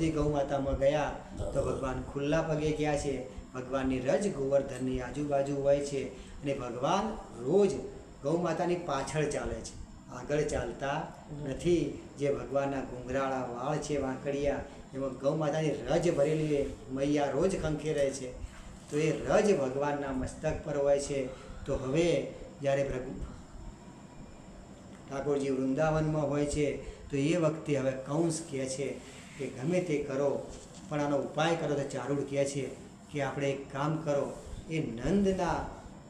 સુધી ગૌ માતામાં ગયા તો ભગવાન ખુલ્લા પગે ગયા છે. ભગવાનની રજ ગોવર્ધનની આજુબાજુ હોય છે અને ભગવાન રોજ ગૌ માતાની પાછળ ચાલે છે, આગળ ચાલતા નથી. જે ભગવાનના ઘૂંઘરાળા વાળ છે વાંકડિયા, એમાં ગૌ માતાની રજ ભરેલી મૈયા રોજ ખંખેરે છે. તો એ રજ ભગવાનના મસ્તક પર હોય છે. તો હવે જ્યારે ઠાકોરજી વૃંદાવનમાં હોય છે તો એ વખતે હવે કંસ કહે છે કે ગમે તે કરો પણ આનો ઉપાય કરો. તો ચારુડ કહે છે કે આપણે એક કામ કરો, એ નંદના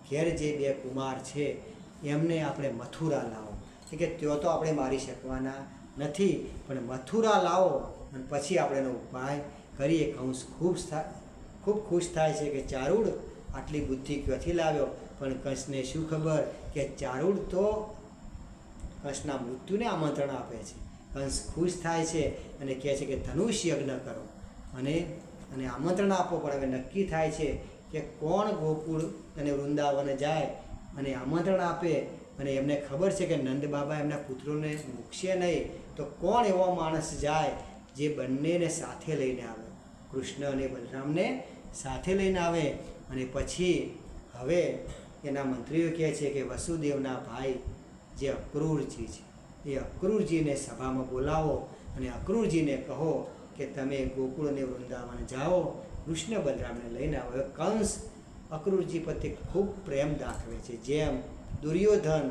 ઘેર જે બે કુમાર છે એમને આપણે મથુરા લાવો. કે ત્યો તો આપણે મારી શકવાના નથી, પણ મથુરા લાવો અને પછી આપણે એનો ઉપાય કરીએ. કંસ ખૂબ ખુશ થાય છે કે ચારુડ આટલી બુદ્ધિ ક્યાંથી લાવ્યો. પણ કંસને શું ખબર કે ચારુડ તો કંસના મૃત્યુને આમંત્રણ આપે છે. કંસ ખુશ થાય છે અને કહે છે કે ધનુષ યજ્ઞ કરો અને આમંત્રણ આપો. પણ હવે નક્કી થાય છે કે કોણ ગોકુળ અને વૃંદાવન જાય અને આમંત્રણ આપે અને એમને ખબર છે કે નંદ બાબા એમના પુત્રોને મૂકશે નહીં. તો કોણ એવો માણસ જાય જે બંનેને સાથે લઈને આવે, કૃષ્ણ અને બલરામને સાથે લઈને આવે. અને પછી હવે એના મંત્રીઓ કહે છે કે વસુદેવના ભાઈ જે અક્રૂરજી છે એ અક્રૂરજીને સભામાં બોલાવો અને અક્રૂરજીને કહો કે તમે ગોકુળ અને વૃંદાવન જાઓ, કૃષ્ણ બલરામને લઈને આવો. કંસ અક્રૂરજી પ્રત્યે ખૂબ પ્રેમ દાખવે છે. જેમ દુર્યોધન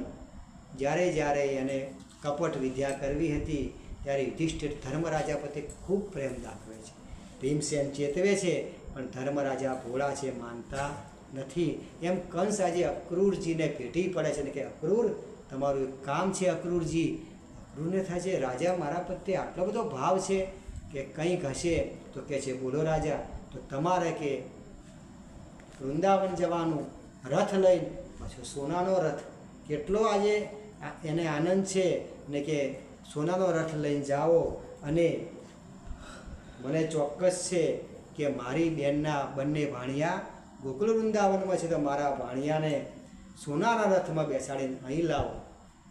જ્યારે એને કપટ વિદ્યા કરવી હતી ત્યારે યુધિષ્ઠિર ધર્મરાજા પ્રત્યે ખૂબ પ્રેમ દાખવે છે. ભીમસેન ચેતવે છે પણ ધર્મરાજા ભોળા છે, માનતા નથી. એમ કંસ આજે અક્રૂરજીને ભેટી પડે છે ને કે અક્રૂર તમારું એક કામ છે. અક્રૂરજી અક્રૂરને થાય છે રાજા મારા પ્રત્યે આટલો બધો ભાવ છે કે કંઈક હશે. તો કહે છે બોલો રાજા, તો તમારે કે વૃંદાવન જવાનું, રથ લઈને પાછો સોનાનો રથ, કેટલો આજે એને આનંદ છે ને કે સોનાનો રથ લઈને જાઓ. અને મને ચોક્કસ છે કે મારી બેનના બંને ભાણિયા ગોકુળ વૃંદાવનમાં છે તો મારા ભાણિયાને સોનાના રથમાં બેસાડીને અહીં લાવો,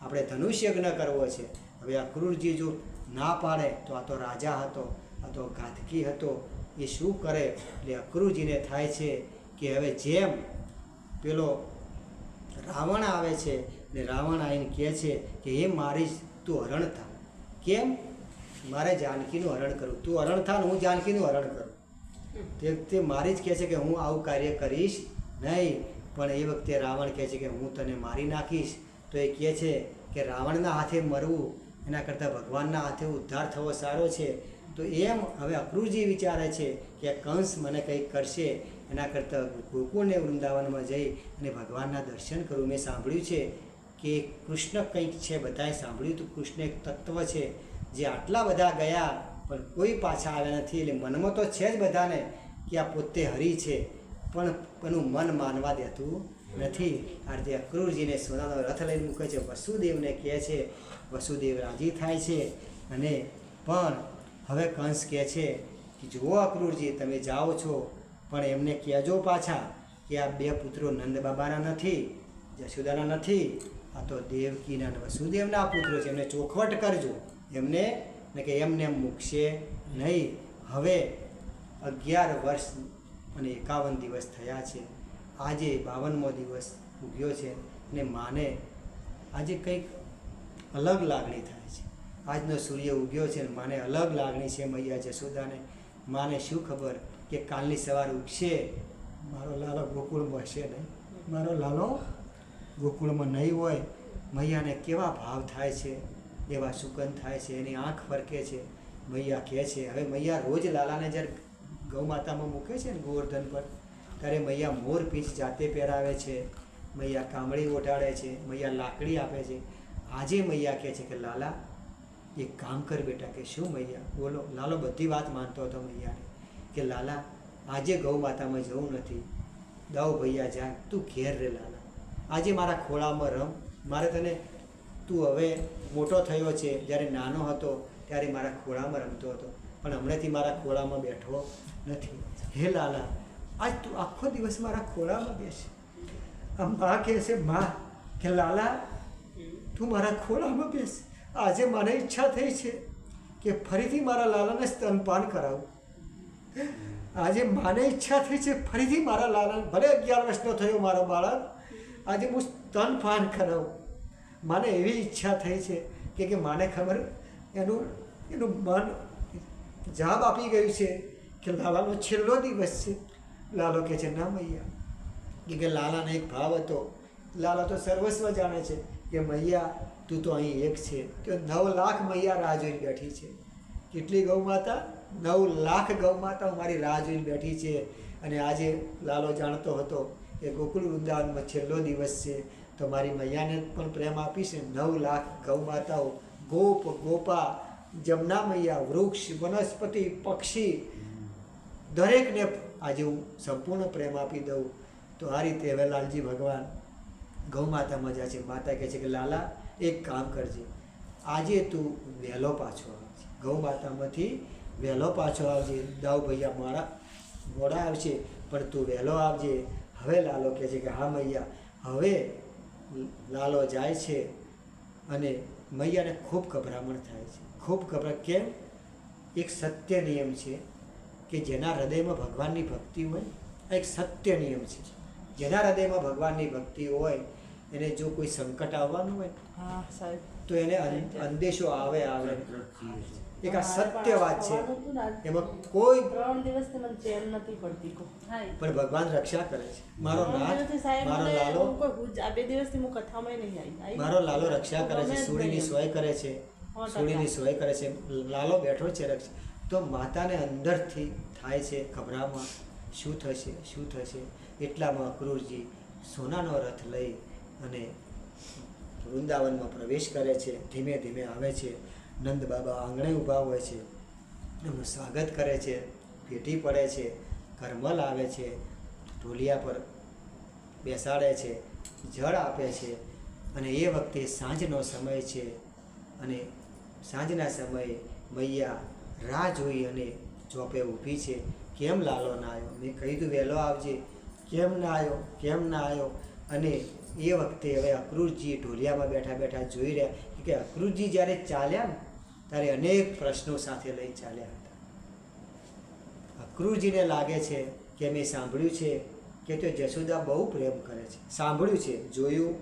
આપણે ધનુષ યજ્ઞ કરવો છે. હવે અક્રૂરજી જો ના પાડે તો આ તો રાજા હતો, આ તો ઘાતકી હતો, એ શું કરે. એટલે અક્રૂરજીને થાય છે કે હવે જેમ પેલો રાવણ આવે છે ને રાવણ આવીને કહે છે કે એ મારી તું હરણ થા. કેમ? મારે જાનકીનું હરણ કરું, તું હરણ થા ને હું જાનકીનું હરણ કરું. તે મારી જ કહે છે કે હું આવું કાર્ય કરીશ નહીં. પણ એ વખતે રાવણ કહે છે કે હું તને મારી નાખીશ. તો એ કહે છે કે રાવણના હાથે મરવું એના કરતાં ભગવાનના હાથે ઉદ્ધાર થવો સારો છે. તો એમ હવે અક્રૂરજી વિચારે છે કે કંસ મને કંઈક કરશે એના કરતાં ગોકુળને વૃંદાવનમાં જઈ અને ભગવાનના દર્શન કરું. મેં સાંભળ્યું છે કે કૃષ્ણ કંઈક છે, બધાએ સાંભળ્યું હતું કૃષ્ણ એક તત્વ છે જે આટલા બધા ગયા પણ કોઈ પાછા આવ્યા નથી. એટલે મનમાં તો છે જ બધાને કે આ પોતે હરી છે, પણ એનું મન માનવા દેતું નથી. આ રીતે અક્રૂરજીને સોનાનો રથ લઈને મૂકે છે, વસુદેવને કહે છે. વસુદેવ રાજી થાય છે. અને પણ હવે કંસ કહે છે કે જુઓ અક્રૂરજી, તમે જાઓ છો પણ એમને કહેજો પાછા કે આ બે પુત્રો નંદ બાબાના નથી, જશોદાના નથી, આ તો દેવકીના અને વસુદેવના પુત્રો છે. એમને ચોખવટ કરજો એમને ને કે એમને મૂકશે નહીં. હવે 11 વર્ષ અને 51 દિવસ થયા છે. આજે 52મો દિવસ ઉગ્યો છે અને માને આજે કંઈક અલગ લાગણી થાય છે. આજનો સૂર્ય ઉગ્યો છે અને માને અલગ લાગણી છે મૈયા જશોદાને. માને શું ખબર કે કાલની સવાર ઉગશે મારો લાલો ગોકુળમાં હશે નહીં, મારો લાલો ગોકુળમાં નહીં હોય. મૈયાને કેવા ભાવ થાય છે, એવા સુગંધ થાય છે, એની આંખ ફરકે છે. મૈયા કહે છે, હવે મૈયા રોજ લાલાને જ્યારે ગૌ માતામાં મૂકે છે ને ગોવર્ધન પર, ત્યારે મૈયા મોર પીંછ જાતે પહેરાવે છે, મૈયા કામળી ઓઢાડે છે, મૈયા લાકડી આપે છે. આજે મૈયા કહે છે કે લાલા એક કામ કર બેટા. કે શું મૈયા? બોલો. લાલો બધી વાત માનતો હતો મૈયાને કે લાલા આજે ગૌ માતામાં જવું નથી, દવ ભૈયા જાય, તું ઘેર રે લાલા, આજે મારા ખોળામાં રમ. મારે તને તું હવે મોટો થયો છે, જ્યારે નાનો હતો ત્યારે મારા ખોળામાં રમતો હતો, પણ હમણાંથી મારા ખોળામાં બેઠો નથી. હે લાલા આજ તું આખો દિવસ મારા ખોળામાં બેસે. આમ મા કહે છે મા કે લાલા તું મારા ખોળામાં બેસ. આજે મને ઈચ્છા થઈ છે કે ફરીથી મારા લાલાને સ્તનપાન કરાવું. આજે માને ઈચ્છા થઈ છે ફરીથી મારા લાલાને, ભલે 11 વર્ષનો થયો મારો બાળક, આજે હું સ્તનપાન કરાવું. માને એવી ઈચ્છા થઈ છે કે માને ખબર, એનું મન જવાબ આપી ગયું છે કે લાલાનો છેલ્લો દિવસ છે. લાલો કહે છે ના મૈયા, કે લાલાને એક ભાવ હતો. લાલા તો સર્વસ્વ જાણે છે કે મૈયા તું તો અહીં એક છે. તો 9 લાખ મૈયા રાહ જોઈને બેઠી છે. કેટલી ગૌ માતા? 9 લાખ ગૌ માતા મારી રાહ જોઈને બેઠી છે. અને આજે લાલો જાણતો હતો કે ગોકુળ વૃંદાવનમાં છેલ્લો દિવસ છે, તો મારી મૈયાને પણ પ્રેમ આપીશ. 9 લાખ ગૌ માતાઓ, ગોપ ગોપા, જમના મૈયા, વૃક્ષ વનસ્પતિ પક્ષી, દરેકને આજે હું સંપૂર્ણ પ્રેમ આપી દઉં. તો આ રીતે હવે લાલજી ભગવાન ગૌ માતામાં જાય છે. માતા કહે છે કે લાલા એક કામ કરજે, આજે તું વહેલો પાછો આવજે, ગૌ માતામાંથી વહેલો પાછો આવજે. દાઉ ભૈયા મારા મોડા આવશે પણ તું વહેલો આવજે. હવે લાલો કહે છે કે હા મૈયા. હવે લાલો જાય છે અને મૈયાને ખૂબ ગભરામણ થાય છે, ખૂબ કેમ? એક સત્ય નિયમ છે કે જેના હૃદયમાં ભગવાનની ભક્તિ હોય, આ એક સત્ય નિયમ છે. જેના હૃદયમાં ભગવાનની ભક્તિ હોય એને જો કોઈ સંકટ આવવાનું હોય તો એને અંદેશો આવે. એક આ સત્ય વાત છે, એમાં કોઈ 3 દિવસથી મને ચેન નથી પડતી પણ ભગવાન રક્ષા કરે છે. મારો લાલો, આ 2 દિવસથી હું કથામાં નહીં આવી. મારો લાલો રક્ષા કરે છે, સુડીની સોય કરે છે, સુડીની સોય કરે છે. લાલો બેઠો છે રક્ષા. તો માતાને અંદરથી થાય છે ગભરામણ, શું થશે. એટલામાં અક્રૂરજી સોનાનો રથ લઈ અને વૃંદાવનમાં પ્રવેશ કરે છે. ધીમે ધીમે આવે છે. નંદ બાબા આંગણે ઊભા હોય છે, એમનું સ્વાગત કરે છે, ભેટી પડે છે, કરમલ આવે છે, ઢોલિયા પર બેસાડે છે, જળ આપે છે. અને એ વખતે સાંજનો સમય છે અને સાંજના સમયે મૈયા રાહ જોઈ અને ચોપે ઊભી છે. કેમ લાલો ના આવ્યો? મેં કહ્યું વહેલો આવજે, કેમ ના આવ્યો? અને એ વખતે હવે અક્રૂરજી ઢોલિયામાં બેઠા જોઈ રહ્યા કે અક્રૂરજી જ્યારે ચાલ્યા ને ત્યારે અનેક પ્રશ્નો સાથે લઈ ચાલ્યા હતા. અક્રૂરજીને લાગે છે કે મેં સાંભળ્યું છે કે તો જશોદા બહુ પ્રેમ કરે છે. સાંભળ્યું છે, જોયું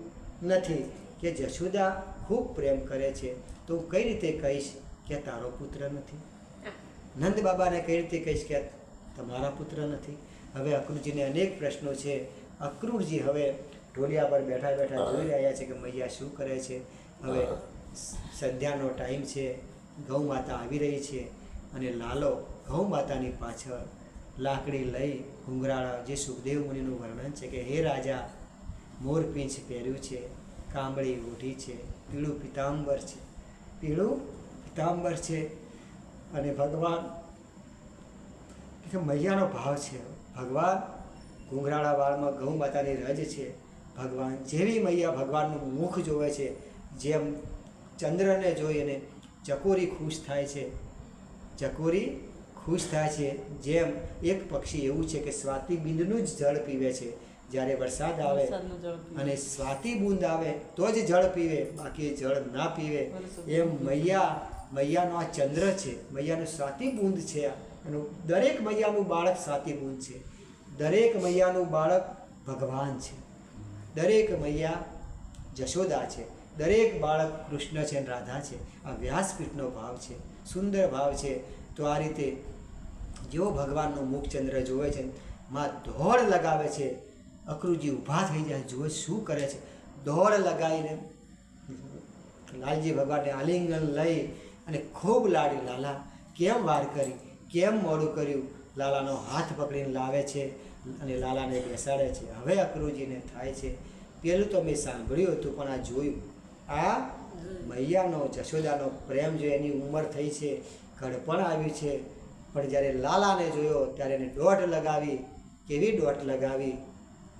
નથી. કે જશોદા ખૂબ પ્રેમ કરે છે, તો હું કઈ રીતે કહીશ કે તારો પુત્ર નથી? નંદ બાબાને કઈ રીતે કહીશ કે તમારા પુત્ર નથી? હવે અક્રૂરજીને અનેક પ્રશ્નો છે. અક્રૂરજી હવે ઢોલિયા પર બેઠા જોઈ રહ્યા છે કે મૈયા શું કરે છે. હવે સંધ્યાનો ટાઈમ છે, ગૌ માતા આવી રહી છે અને લાલો ગૌ માતાની પાછળ લાકડી લઈ ઘૂંઘરાળા, જે સુખદેવ મુનિનું વર્ણન છે કે હે રાજા, મોરપીંછ પહેર્યું છે, કાંબળી ઓઢી છે, પીળું પિતાંબર છે અને ભગવાન મૈયાનો ભાવ છે. ભગવાન ઘૂંઘરાળા વાળમાં ગૌ માતાની રજ છે. ભગવાન જેવી મૈયા ભગવાનનું મુખ જોવે છે, જેમ ચંદ્રને જોઈ અને ચકોરી ખુશ થાય છે, જેમ એક પક્ષી એવું છે કે સ્વાતિ બિંદનું જ જળ પીવે છે. જ્યારે વરસાદ આવે અને સ્વાતિ બુંદ આવે તો જ જળ પીવે, બાકી જળ ના પીવે. એમ મૈયાનો આ ચંદ્ર છે, મૈયાનું સ્વાતિ બુંદ છે. એનું દરેક મૈયાનું બાળક સ્વાતિ બુંદ છે. દરેક મૈયાનું બાળક ભગવાન છે. દરેક મૈયા જશોદા છે. દરેક બાળક કૃષ્ણ છે, રાધા છે. આ વ્યાસપીઠનો ભાવ છે, સુંદર ભાવ છે. તો આ રીતે જેવો ભગવાનનું મુખચંદ્ર જોવે છે, માં દોડ લગાવે છે. અક્રૂરજી ઊભા થઈ જાય, જુએ શું કરે છે. દોડ લગાવીને લાલજી ભગવાનને આલિંગન લઈ અને ખૂબ લાડી, લાલા કેમ વાર કરી, કેમ મોડું કર્યું? લાલાનો હાથ પકડીને લાવે છે અને લાલાને બેસાડે છે. હવે અક્રૂરજીને થાય છે, પેલું તો મેં સાંભળ્યું હતું પણ આ જોયું. આ મૈયાનો, જશોદાનો પ્રેમ જો એની ઉંમર થઈ છે, ઘડપણ આવ્યું છે, પણ જ્યારે લાલાને જોયો ત્યારે એને દોટ લગાવી. કેવી દોટ લગાવી?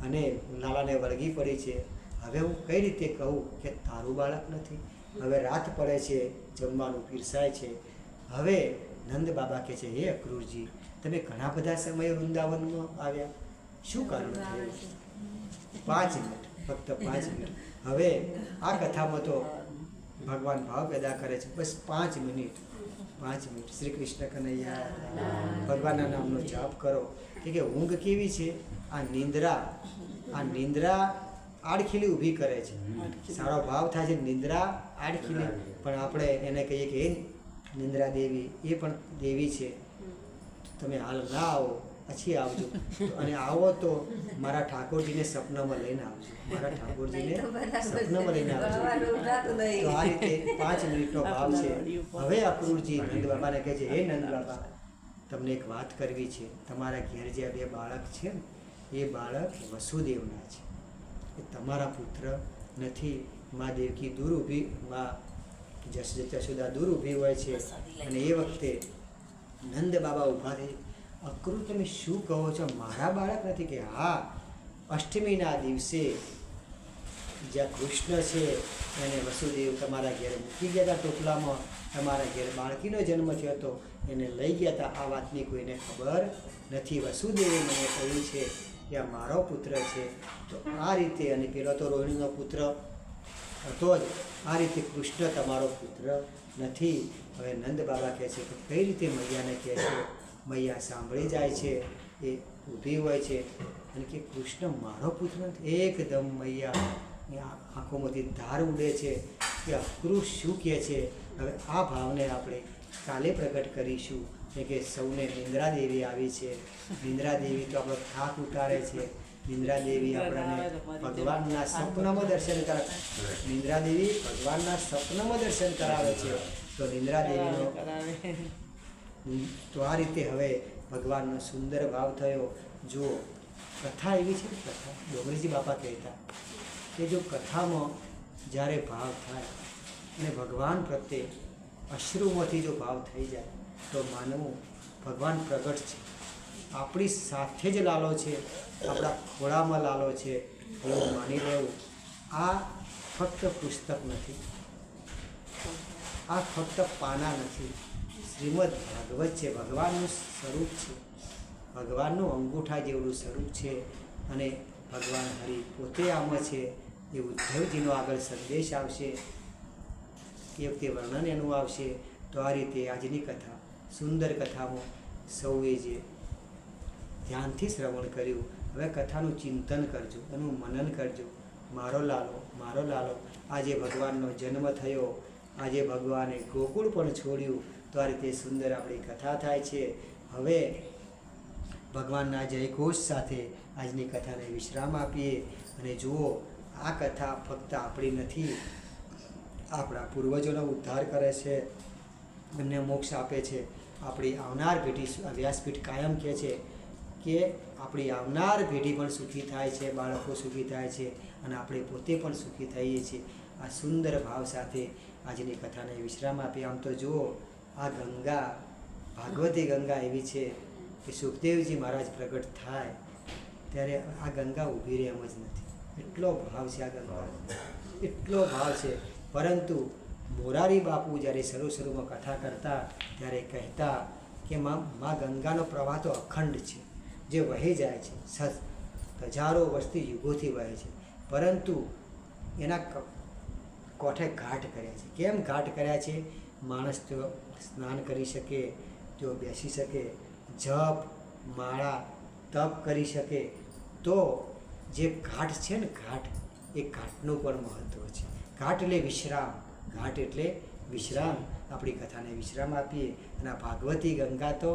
અને લાલાને વળગી પડી છે. હવે હું કઈ રીતે કહું કે તારું બાળક નથી? હવે રાત પડે છે, જમવાનું પીરસાય છે. હવે નંદ બાબા કહે છે, હે અક્રૂરજી, તમે ઘણા બધા સમય વૃંદાવનમાં આવ્યા, શું કારણ થયું? 5 મિનિટ, ફક્ત 5 મિનિટ. હવે આ કથામાં તો ભગવાન ભાવ પેદા કરે છે, બસ 5 મિનિટ. 5 મિનિટ શ્રી કૃષ્ણ કનૈયા ભગવાનના નામનો જાપ કરો કે ઊંઘ કેવી છે? આ નિંદ્રા આડખીલી ઊભી કરે છે. સારો ભાવ થાય છે નિંદ્રા આડખીલી, પણ આપણે એને કહીએ કે એ નિંદ્રા દેવી એ પણ દેવી છે. તમે હાલ ના આવો, પછી આવજો, અને આવો તો મારા ઠાકોરજીને સપનામાં લઈને આવજો, મારા ઠાકોરજીને સપનામાં લઈને આવજો. તો આ રીતે 5 મિનિટનો ભાવ છે. હવે અક્રૂરજી નંદ બાબાને કહે છે, હે નંદ બાબા, તમને એક વાત કરવી છે. તમારા ઘેર જે 2 બાળક છે ને, એ બાળક વસુદેવના છે, એ તમારા પુત્ર નથી. મા દેવકી દૂર ઊભી, મા જશોદા દૂર ઊભી હોય છે, અને એ વખતે નંદ બાબા ઊભા થઈ, અક્રૂર તમે શું કહો છો? મારા બાળક નથી? કે હા, અષ્ટમીના દિવસે જ્યાં કૃષ્ણ છે એને વસુદેવ તમારા ઘેર મૂકી ગયા હતા ટોપલામાં, તમારા ઘેર બાળકીનો જન્મ થયો હતો, એને લઈ ગયા હતા. આ વાતની કોઈને ખબર નથી. વસુદેવે મને કહ્યું છે કે આ મારો પુત્ર છે. તો આ રીતે, અને પેલો તો રોહિણીનો પુત્ર હતો જ, આ રીતે કૃષ્ણ તમારો પુત્ર નથી. હવે નંદ બાબા કહે છે કે કઈ રીતે મૈયાને કહે છે? મૈયા સાંભળી જાય છે, એ ઊભી હોય છે અને કે કૃષ્ણ મારો પુત્ર નથી. એકદમ મૈયા આંખોમાંથી ધાર ઉડે છે કે અક્રૂર શું કહે છે. હવે આ ભાવને આપણે કાલે પ્રગટ કરીશું. કે સૌને નિંદ્રા દેવી આવી છે. નિંદ્રા દેવી તો આપણો થાક ઉતારે છે. નિંદ્રા દેવી આપણને ભગવાનના સપનામાં દર્શન કરાવે. નિંદ્રા દેવી ભગવાનના સપનામાં દર્શન કરાવે છે. તો નિંદ્રા દેવીનો તો આ રીતે હવે ભગવાનનો સુંદર ભાવ થયો. જો કથા એવી છે, કથા ડોંગરીજી બાપા કહેતા કે જો કથામાં જ્યારે ભાવ થાય અને ભગવાન પ્રત્યે અશ્રુમાંથી જો ભાવ થઈ જાય તો માનવું ભગવાન પ્રગટ છે, આપણી સાથે જ લાલો છે, આપણા ખોળામાં લાલો છે એવું માની લેવું. આ ફક્ત પુસ્તક નથી, આ ફક્ત પાના નથી, શ્રીમદ ભાગવત છે, ભગવાનનું સ્વરૂપ છે, ભગવાનનું અંગૂઠા જેવડું સ્વરૂપ છે. અને ભગવાન હરિ પોતે આમાં છે. એ ઉદ્ધવજીનો આગળ સંદેશ આવશે, એ વખતે વર્ણન એનું આવશે. તો આ રીતે આજની કથા, સુંદર કથામાં સૌએ જે ધ્યાનથી શ્રવણ કર્યું, હવે કથાનું ચિંતન કરજો, એનું મનન કરજો. મારો લાલો, આજે ભગવાનનો જન્મ થયો, આજે ભગવાને ગોકુળ પણ છોડ્યું. તો આ રીતે સુંદર આપણી કથા થાય છે. હવે ભગવાનના જયઘોષ સાથે આજની કથાને વિશ્રામ આપીએ. અને જુઓ, આ કથા ફક્ત આપણી નથી, આપણા પૂર્વજોનો ઉદ્ધાર કરે છે, એમને મોક્ષ આપે છે. આપણી આવનાર પેઢી, વ્યાસપીઠ કાયમ કહે છે કે આપણી આવનાર પેઢી પણ સુખી થાય છે, બાળકો સુખી થાય છે, અને આપણે પોતે પણ સુખી થઈએ છીએ. આ સુંદર ભાવ સાથે આજની કથાને વિશ્રામ આપીએ. આમ તો જુઓ, આ ગંગા, ભાગવતી ગંગા એવી છે કે સુખદેવજી મહારાજ પ્રગટ થાય ત્યારે આ ગંગા ઊભી રહે એમ જ નથી. એટલો ભાવ છે આ ગંગા, એટલો ભાવ છે. પરંતુ મોરારી બાપુ જ્યારે શરૂમાં કથા કરતા ત્યારે કહેતા કે માં ગંગાનો પ્રવાહ તો અખંડ છે, જે વહી જાય છે, હજારો વર્ષથી યુગોથી વહે છે, પરંતુ એના કોઠે ઘાટ કર્યા છે. કેમ ઘાટ કર્યા છે? માણસ તેઓ સ્નાન કરી શકે, તેઓ બેસી શકે, જપ, માળા, તપ કરી શકે. તો જે ઘાટ છે ને, ઘાટ, એ ઘાટનું પણ મહત્ત્વ છે. ઘાટ એટલે વિશ્રામ, ઘાટ એટલે વિશ્રામ. આપણી કથાને વિશ્રામ આપીએ. અને આ ભાગવતી ગંગા તો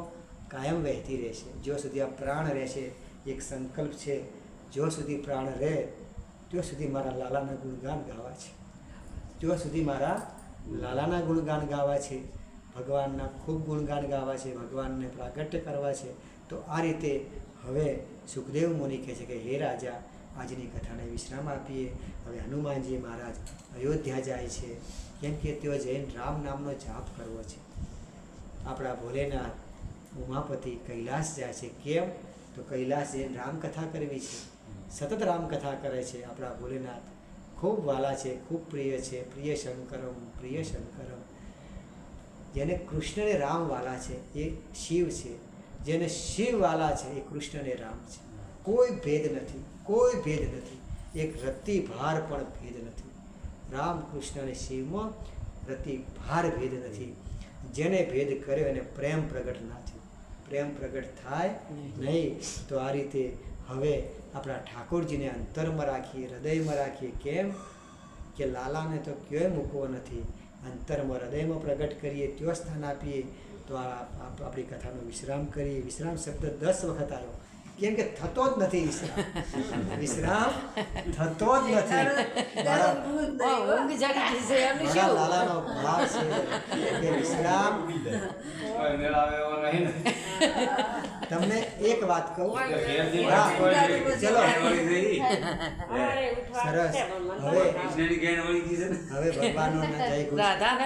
કાયમ વહેતી રહેશે, જ્યાં સુધી આ પ્રાણ રહેશે. એક સંકલ્પ છે, જ્યાં સુધી પ્રાણ રહે ત્યાં સુધી મારા લાલાના ગુણગાન ગાવા છે, ત્યાં સુધી મારા લાલાના ગુણગાન ગાવા છે, ભગવાનના ખૂબ ગુણગાન ગાવા છે, ભગવાનને પ્રાગટ્ય કરવા છે. તો આ રીતે હવે સુખદેવ મુનિ કહે છે કે હે રાજા, આજની કથાને વિશ્રામ આપીએ. હવે હનુમાનજી મહારાજ અયોધ્યા જાય છે, કેમ કે તેઓ જૈન રામ નામનો જાપ કરવો છે. આપણા ભોલેનાથ ઉમાપતિ કૈલાસ જાય છે. કેમ? તો કૈલાસ જઈને રામકથા કરવી છે, સતત રામકથા કરે છે. આપણા ભોલેનાથ ખૂબ વાલા છે, ખૂબ પ્રિય છે. પ્રિય શંકરમ, પ્રિય શંકરમ. જેને કૃષ્ણને રામ વાલા છે એ શિવ છે, જેને શિવ વાલા છે એ કૃષ્ણને રામ છે. કોઈ ભેદ નથી, કોઈ ભેદ નથી, એક રત્તી ભાર પણ ભેદ નથી. રામ, કૃષ્ણ અને શિવમાં રત્તી ભાર ભેદ નથી. જેને ભેદ કર્યો એને પ્રેમ પ્રગટ ના થયો. પ્રેમ પ્રગટ થાય નહીં તો આ રીતે હવે આપણા ઠાકોરજીને અંતરમાં રાખીએ, હૃદયમાં રાખીએ. કેમ કે લાલાને તો ક્યાંય મૂકવો નથી, અંતરમાં હૃદયમાં પ્રગટ કરીએ, ત્યાં સ્થાન આપીએ. તો આપણી કથાનો વિશ્રામ કરીએ. વિશ્રામ શબ્દ 10 વખત આવ્યો, કેમ કે થતો જ નથી વિશ્રામ. વિશ્રામ થતો જ નથી. મારા લાલાનો ભાવ છે કે વિશ્રામ. તમને એક વાત કહું, હા, ચલો સરસ. હવે ભગવાનનો જય ગુરુ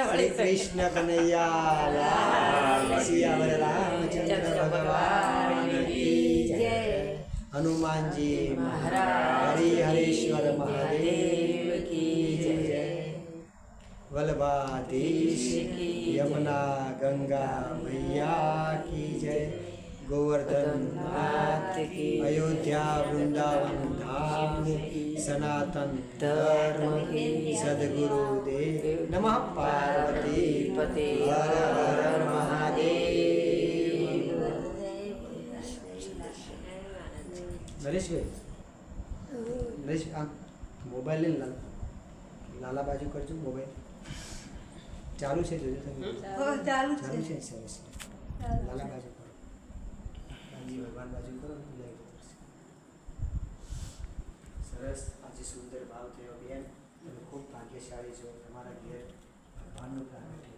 શ્રી કૃષ્ણ કનૈયા લાલ, સિયાવર રામચંદ્ર ભગવાન કી જય. હનુમાનજી મહારાજ, હરિહરેશ્વર મહાદેવ કી જય. વલ્લભાધીશ યમુના ગંગા મૈયા કી જય. गोवर्धन नाथ की, अयोध्या वृंदावन धाम की, सनातन धर्म की, सद्गुरु देव नमः. पार्वती पते हर हर महादेव. नरेश આ મોબાઈલ લઈને લાલા બાજુ કરજો. મોબાઈલ ચાલુ છે, જોજો તમે. ચાલુ છે. સરસ. લાલા બાજુ કરો, ભગવાન બાજુ કરો. સરસ. આજે સુંદર ભાવ થયો બેન. તમે ખૂબ ભાગ્યશાળી છો. તમારા ઘેર ભગવાનનું પ્રાગટ્ય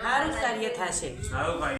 સારું કાર્ય થશે.